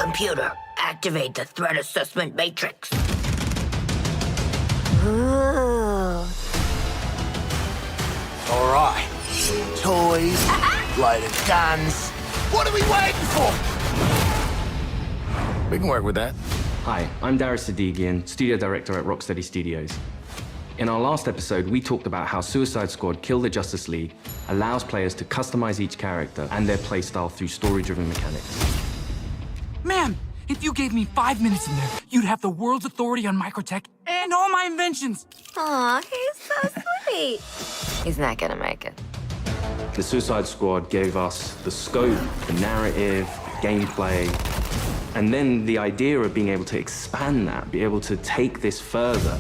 Computer, activate the threat assessment matrix. Ooh. All right. Toys, loaded guns. What are we waiting for? We can work with that. Hi, I'm Darius Sadigian, studio director at Rocksteady Studios. In our last episode, we talked about how Suicide Squad Kill the Justice League allows players to customize each character and their playstyle through story-driven mechanics. Man, if you gave me 5 minutes in there, you'd have the world's authority on microtech and all my inventions. Aw, he's so sweet. He's not gonna make it. The Suicide Squad gave us the scope, the narrative, gameplay, and then the idea of being able to expand that, be able to take this further.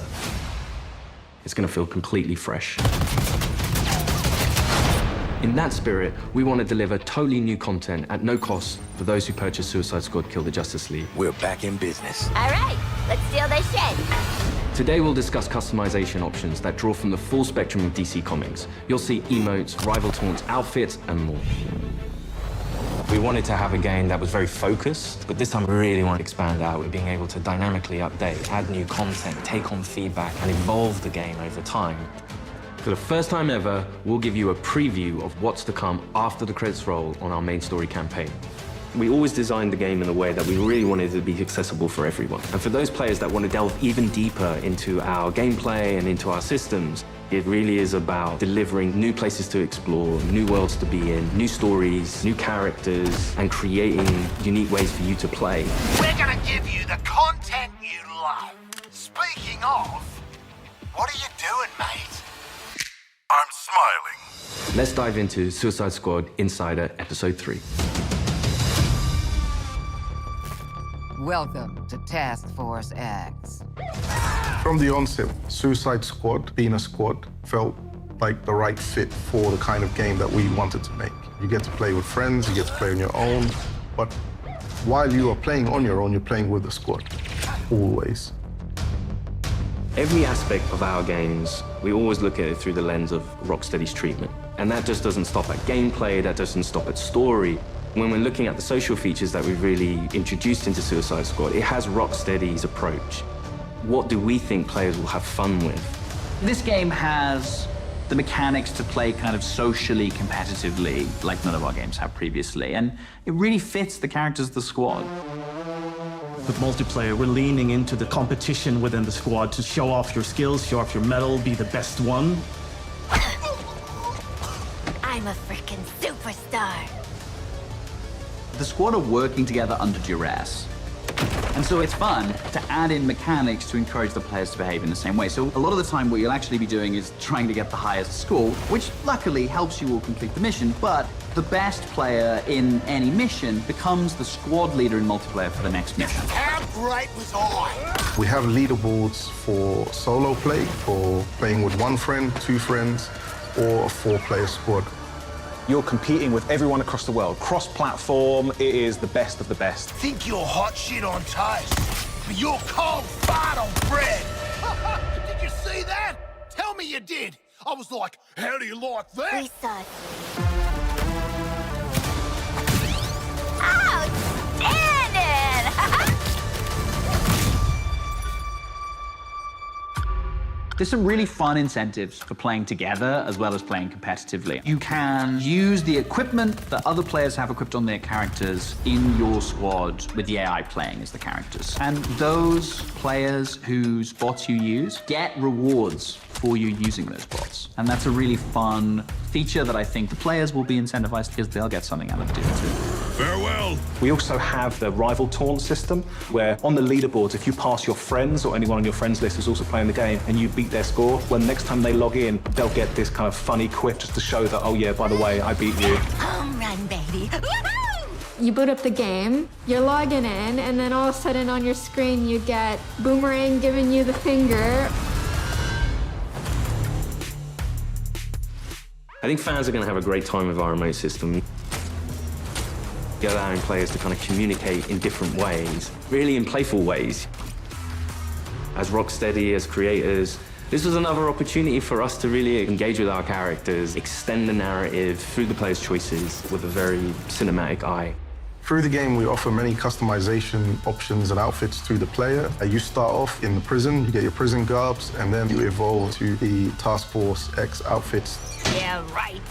It's gonna feel completely fresh. In that spirit, we want to deliver totally new content at no cost for those who purchase Suicide Squad Kill the Justice League. We're back in business. All right, let's steal this shit. Today we'll discuss customization options that draw from the full spectrum of DC Comics. You'll see emotes, rival taunts, outfits, and more. We wanted to have a game that was very focused, but this time we really want to expand out with being able to dynamically update, add new content, take on feedback, and evolve the game over time. For the first time ever, we'll give you a preview of what's to come after the credits roll on our main story campaign. We always designed the game in a way that we really wanted it to be accessible for everyone. And for those players that want to delve even deeper into our gameplay and into our systems, it really is about delivering new places to explore, new worlds to be in, new stories, new characters, and creating unique ways for you to play. We're gonna give you the content you love. Speaking of, what are you doing, mate? I'm smiling. Let's dive into Suicide Squad Insider Episode 3. Welcome to Task Force X. From the onset, Suicide Squad, being a squad, felt like the right fit for the kind of game that we wanted to make. You get to play with friends, you get to play on your own, but while you are playing on your own, you're playing with the squad, always. Every aspect of our games, we always look at it through the lens of Rocksteady's treatment. And that just doesn't stop at gameplay, that doesn't stop at story. When we're looking at the social features that we've really introduced into Suicide Squad, it has Rocksteady's approach. What do we think players will have fun with? This game has the mechanics to play kind of socially competitively, like none of our games have previously, and it really fits the characters of the squad. With multiplayer, we're leaning into the competition within the squad to show off your skills, show off your mettle, be the best one. I'm a freaking superstar. The squad are working together under duress. And so it's fun to add in mechanics to encourage the players to behave in the same way. So a lot of the time what you'll actually be doing is trying to get the highest score, which luckily helps you all complete the mission, but the best player in any mission becomes the squad leader in multiplayer for the next mission. How great was I? We have leaderboards for solo play, for playing with one friend, two friends, or a 4-player squad. You're competing with everyone across the world. Cross-platform, it is the best of the best. Think you're hot shit on toast, but you're cold fart on bread. Did you see that? Tell me you did. I was like, how do you like that? Precisely. Outstanding! There's some really fun incentives for playing together as well as playing competitively. You can use the equipment that other players have equipped on their characters in your squad with the AI playing as the characters. And those players whose bots you use get rewards for you using those bots. And that's a really fun feature that I think the players will be incentivized because they'll get something out of doing too. Farewell. We also have the rival taunt system, where on the leaderboards, if you pass your friends or anyone on your friends list who's also playing the game and you beat their score, well, next time they log in, they'll get this kind of funny quip just to show that, oh yeah, by the way, I beat you. Home run, baby. You boot up the game, you're logging in, and then all of a sudden on your screen you get Boomerang giving you the finger. I think fans are going to have a great time with our remote system. Allowing players to kind of communicate in different ways, really in playful ways. As Rocksteady, as creators, this was another opportunity for us to really engage with our characters, extend the narrative through the players' choices with a very cinematic eye. Through the game, we offer many customization options and outfits to the player. You start off in the prison, you get your prison garbs, and then you evolve to the Task Force X outfits. Yeah, right.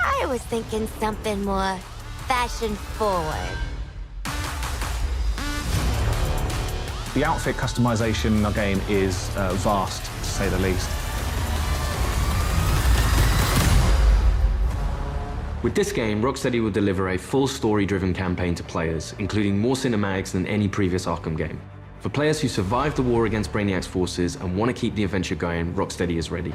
I was thinking something more fashion-forward. The outfit customization in our game is vast, to say the least. With this game, Rocksteady will deliver a full story-driven campaign to players, including more cinematics than any previous Arkham game. For players who survived the war against Brainiac's forces and want to keep the adventure going, Rocksteady is ready.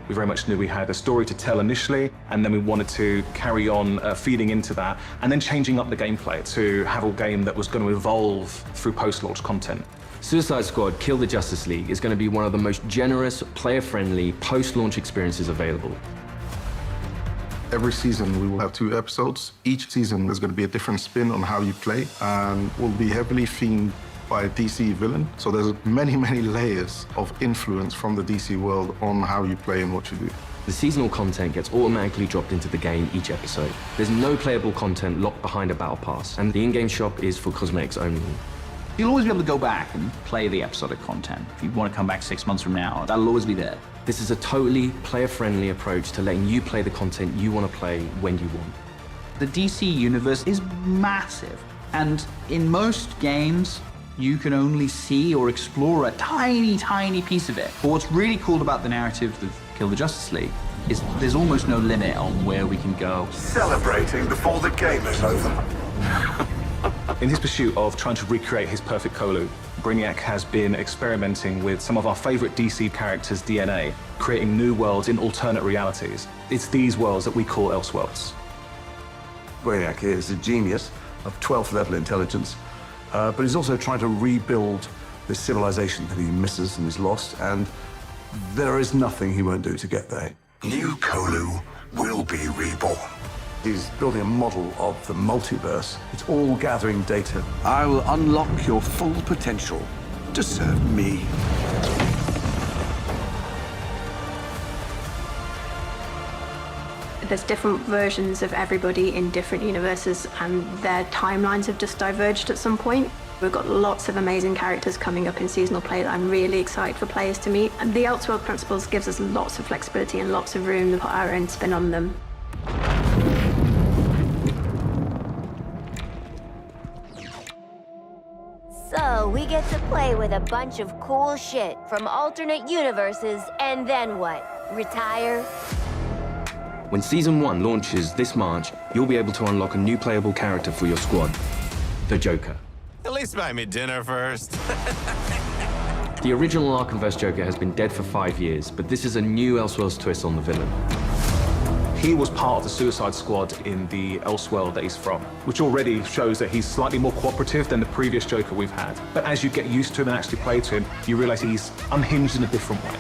We very much knew we had a story to tell initially, and then we wanted to carry on feeding into that, and then changing up the gameplay to have a game that was going to evolve through post-launch content. Suicide Squad Kill the Justice League is going to be one of the most generous, player-friendly, post-launch experiences available. Every season, we will have 2 episodes. Each season, there's going to be a different spin on how you play, and will be heavily themed by a DC villain. So there's many, many layers of influence from the DC world on how you play and what you do. The seasonal content gets automatically dropped into the game each episode. There's no playable content locked behind a battle pass, and the in-game shop is for cosmetics only. You'll always be able to go back and play the episodic content. If you want to come back 6 months from now, that'll always be there. This is a totally player-friendly approach to letting you play the content you want to play when you want. The DC universe is massive, and in most games, you can only see or explore a tiny, tiny piece of it. But what's really cool about the narrative of Kill the Justice League is there's almost no limit on where we can go. Celebrating before the game is over. In his pursuit of trying to recreate his perfect Kolu, Brainiac has been experimenting with some of our favorite DC characters' DNA, creating new worlds in alternate realities. It's these worlds that we call Elseworlds. Brainiac is a genius of 12th level intelligence, but he's also trying to rebuild this civilization that he misses and is lost, and there is nothing he won't do to get there. New Kolu will be reborn. He's building a model of the multiverse. It's all gathering data. I will unlock your full potential to serve me. There's different versions of everybody in different universes, and their timelines have just diverged at some point. We've got lots of amazing characters coming up in seasonal play that I'm really excited for players to meet. And the Elseworld Principles gives us lots of flexibility and lots of room to put our own spin on them. So we get to play with a bunch of cool shit from alternate universes, and then what? Retire? When Season 1 launches this March, you'll be able to unlock a new playable character for your squad, the Joker. At least buy me dinner first. The original Arkhamverse Joker has been dead for 5 years, but this is a new Elseworlds twist on the villain. He was part of the Suicide Squad in the Elseworld that he's from, which already shows that he's slightly more cooperative than the previous Joker we've had. But as you get used to him and actually play to him, you realize he's unhinged in a different way.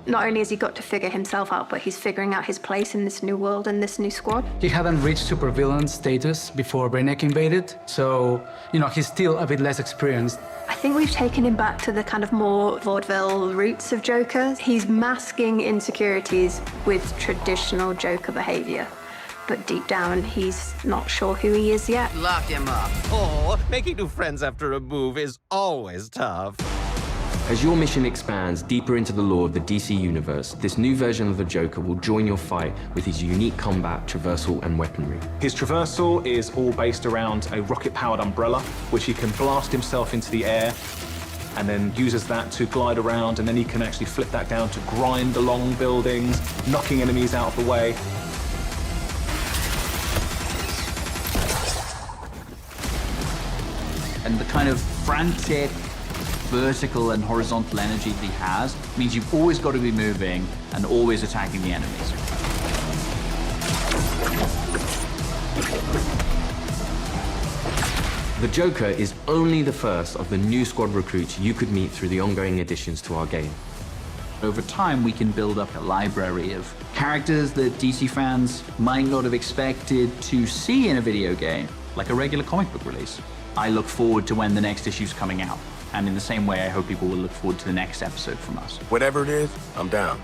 Not only has he got to figure himself out, but he's figuring out his place in this new world and this new squad. He hadn't reached supervillain status before Brainiac invaded, so, he's still a bit less experienced. I think we've taken him back to the kind of more vaudeville roots of Joker. He's masking insecurities with traditional Joker behavior. But deep down, he's not sure who he is yet. Lock him up. Oh, making new friends after a move is always tough. As your mission expands deeper into the lore of the DC universe, this new version of the Joker will join your fight with his unique combat, traversal, and weaponry. His traversal is all based around a rocket-powered umbrella, which he can blast himself into the air, and then uses that to glide around, and then he can actually flip that down to grind along buildings, knocking enemies out of the way. And the kind of frantic, vertical and horizontal energy that he has means you've always got to be moving and always attacking the enemies. The Joker is only the first of the new squad recruits you could meet through the ongoing additions to our game. Over time, we can build up a library of characters that DC fans might not have expected to see in a video game, like a regular comic book release. I look forward to when the next issue's coming out. And in the same way, I hope people will look forward to the next episode from us. Whatever it is, I'm down.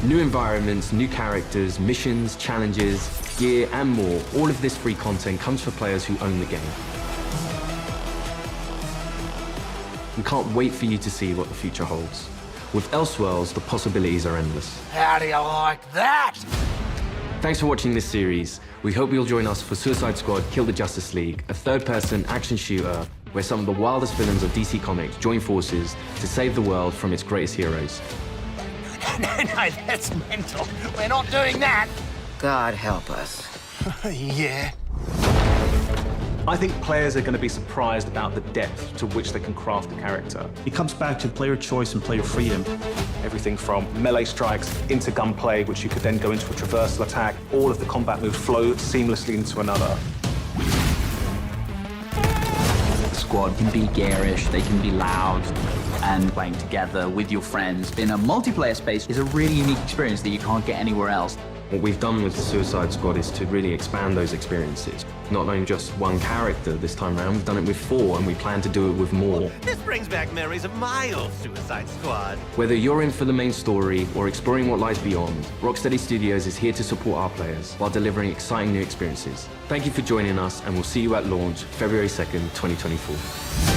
New environments, new characters, missions, challenges. gear, and more. All of this free content comes for players who own the game. We can't wait for you to see what the future holds. With Elseworlds, the possibilities are endless. How do you like that? Thanks for watching this series. We hope you'll join us for Suicide Squad Kill the Justice League, a third-person action shooter where some of the wildest villains of DC Comics join forces to save the world from its greatest heroes. No, that's mental. We're not doing that. God help us. Yeah. I think players are going to be surprised about the depth to which they can craft a character. It comes back to player choice and player freedom. Everything from melee strikes into gunplay, which you could then go into a traversal attack. All of the combat moves flow seamlessly into another. The squad can be garish, they can be loud, and playing together with your friends in a multiplayer space is a really unique experience that you can't get anywhere else. What we've done with the Suicide Squad is to really expand those experiences. Not only just one character this time around, we've done it with 4, and we plan to do it with more. This brings back memories of my old Suicide Squad. Whether you're in for the main story or exploring what lies beyond, Rocksteady Studios is here to support our players while delivering exciting new experiences. Thank you for joining us, and we'll see you at launch February 2nd, 2024.